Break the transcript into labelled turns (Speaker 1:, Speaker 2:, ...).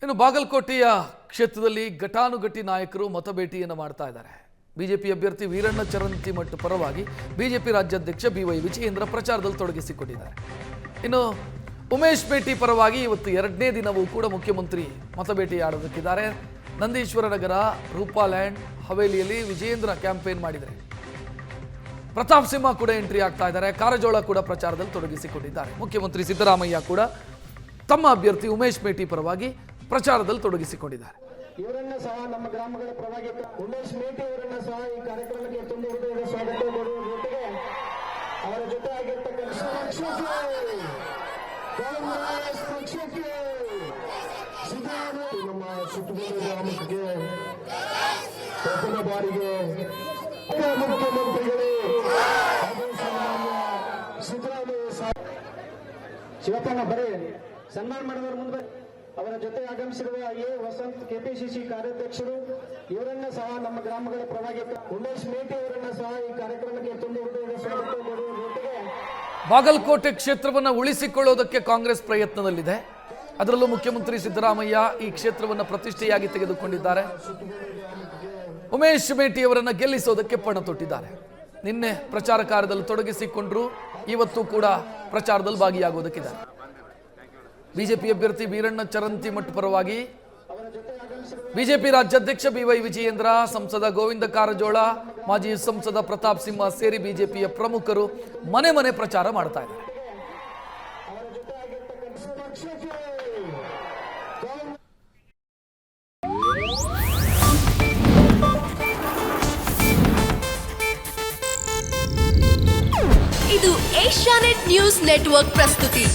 Speaker 1: ಇನ್ನು ಬಾಗಲಕೋಟೆಯ ಕ್ಷೇತ್ರದಲ್ಲಿ ಘಟಾನುಘಟಿ ನಾಯಕರು ಮತಬೇಟಿಯನ್ನು ಮಾಡ್ತಾ ಇದ್ದಾರೆ. ಬಿಜೆಪಿ ಅಭ್ಯರ್ಥಿ ವೀರಣ್ಣ ಚರಂತಿಮಠ್ ಪರವಾಗಿ ಬಿಜೆಪಿ ರಾಜ್ಯಾಧ್ಯಕ್ಷ BY ವಿಜಯೇಂದ್ರ ಪ್ರಚಾರದಲ್ಲಿ ತೊಡಗಿಸಿಕೊಂಡಿದ್ದಾರೆ. ಇನ್ನು ಉಮೇಶ್ ಮೇಟಿ ಪರವಾಗಿ ಇವತ್ತು ಎರಡನೇ ದಿನವೂ ಕೂಡ ಮುಖ್ಯಮಂತ್ರಿ ಮತಬೇಟೆಯಾಡೋದಕ್ಕಿದ್ದಾರೆ. ನಂದೀಶ್ವರ ನಗರ ರೂಪಾಲ್ಯಾಂಡ್ ಹವೇಲಿಯಲ್ಲಿ ವಿಜಯೇಂದ್ರ ಕ್ಯಾಂಪೇನ್ ಮಾಡಿದ್ದಾರೆ. ಪ್ರತಾಪ್ ಸಿಂಹ ಕೂಡ ಎಂಟ್ರಿ ಆಗ್ತಾ ಇದ್ದಾರೆ. ಕಾರಜೋಳ ಕೂಡ ಪ್ರಚಾರದಲ್ಲಿ ತೊಡಗಿಸಿಕೊಂಡಿದ್ದಾರೆ. ಮುಖ್ಯಮಂತ್ರಿ ಸಿದ್ದರಾಮಯ್ಯ ಕೂಡ ತಮ್ಮ ಅಭ್ಯರ್ಥಿ ಉಮೇಶ್ ಮೇಟಿ ಪರವಾಗಿ ಪ್ರಚಾರದಲ್ಲಿ ತೊಡಗಿಸಿಕೊಂಡಿದ್ದಾರೆ.
Speaker 2: ಇವರನ್ನ ಸಹ ನಮ್ಮ ಗ್ರಾಮಗಳ ಪರವಾಗಿ ಉಮೇಶ್ ಮೇಟಿ ಅವರನ್ನ ಸಹ ಈ ಕಾರ್ಯಕ್ರಮಕ್ಕೆ ತುಂಬ ಹೃದಯದ ಸ್ವಾಗತ ಕೊಡುವ ಜೊತೆಗೆ ಅವರ ಜೊತೆ ಆಗಿರ್ತಕ್ಕಂಥ ನಮ್ಮ ಸುತ್ತಮುತ್ತ ಗ್ರಾಮಕ್ಕೆ ಪ್ರಥಮ ಬಾರಿಗೆ ಮುಖ್ಯಮಂತ್ರಿಗಳೇ ಸಿದ್ದರಾಮಯ್ಯ ಶಿವಪ್ಪಣ್ಣ ಬರೀ ಸನ್ಮಾನ ಮಾಡಿದವರು ಮುಂದೆ ಅವರ ಜೊತೆ ಆಗಮಿಸಿರುವ ವಸಂತ್ KPCC ಕಾರ್ಯಾಧ್ಯಕ್ಷರು ಇವರನ್ನ ಸಹ ನಮ್ಮ ಗ್ರಾಮಗಳ ಪರವಾಗಿ ಉಮೇಶ್ ಮೇಟಿ ಅವರನ್ನ ಸಹ ಈ ಕಾರ್ಯಕ್ರಮಕ್ಕೆ ತುಂಬ ಹೃದಯದ ಸ್ವಾಗತ ಕೊಡುವ ಜೊತೆಗೆ
Speaker 1: ಬಾಗಲಕೋಟೆ ಕ್ಷೇತ್ರವನ್ನು ಉಳಿಸಿಕೊಳ್ಳೋದಕ್ಕೆ ಕಾಂಗ್ರೆಸ್ ಪ್ರಯತ್ನದಲ್ಲಿದೆ. ಅದರಲ್ಲೂ ಮುಖ್ಯಮಂತ್ರಿ ಸಿದ್ದರಾಮಯ್ಯ ಈ ಕ್ಷೇತ್ರವನ್ನು ಪ್ರತಿಷ್ಠೆಯಾಗಿ ತೆಗೆದುಕೊಂಡಿದ್ದಾರೆ. ಉಮೇಶ್ ಮೇಟಿ ಅವರನ್ನು ಗೆಲ್ಲಿಸೋದಕ್ಕೆ ಪಣ ತೊಟ್ಟಿದ್ದಾರೆ. ನಿನ್ನೆ ಪ್ರಚಾರ ಕಾರ್ಯದಲ್ಲಿ ತೊಡಗಿಸಿಕೊಂಡ್ರು, ಇವತ್ತು ಕೂಡ ಪ್ರಚಾರದಲ್ಲಿ ಭಾಗಿಯಾಗೋದಕ್ಕಿದ್ದಾರೆ. ಬಿಜೆಪಿ ಅಭ್ಯರ್ಥಿ ವೀರಣ್ಣ ಚರಂತಿಮಠ್ ಪರವಾಗಿ ಬಿಜೆಪಿ ರಾಜ್ಯಾಧ್ಯಕ್ಷ BY ವಿಜಯೇಂದ್ರ, ಸಂಸದ ಗೋವಿಂದ ಕಾರಜೋಳ, ಮಾಜಿ ಸಂಸದ ಪ್ರತಾಪ್ ಸಿಂಹ ಸೇರಿ ಬಿಜೆಪಿಯ ಪ್ರಮುಖರು ಮನೆ ಮನೆ ಪ್ರಚಾರ ಮಾಡ್ತಾ ಇದ್ದಾರೆ.
Speaker 3: ಇದು ಏಷ್ಯಾನೆಟ್ ನ್ಯೂಸ್ ನೆಟ್ವರ್ಕ್ ಪ್ರಸ್ತುತಿ.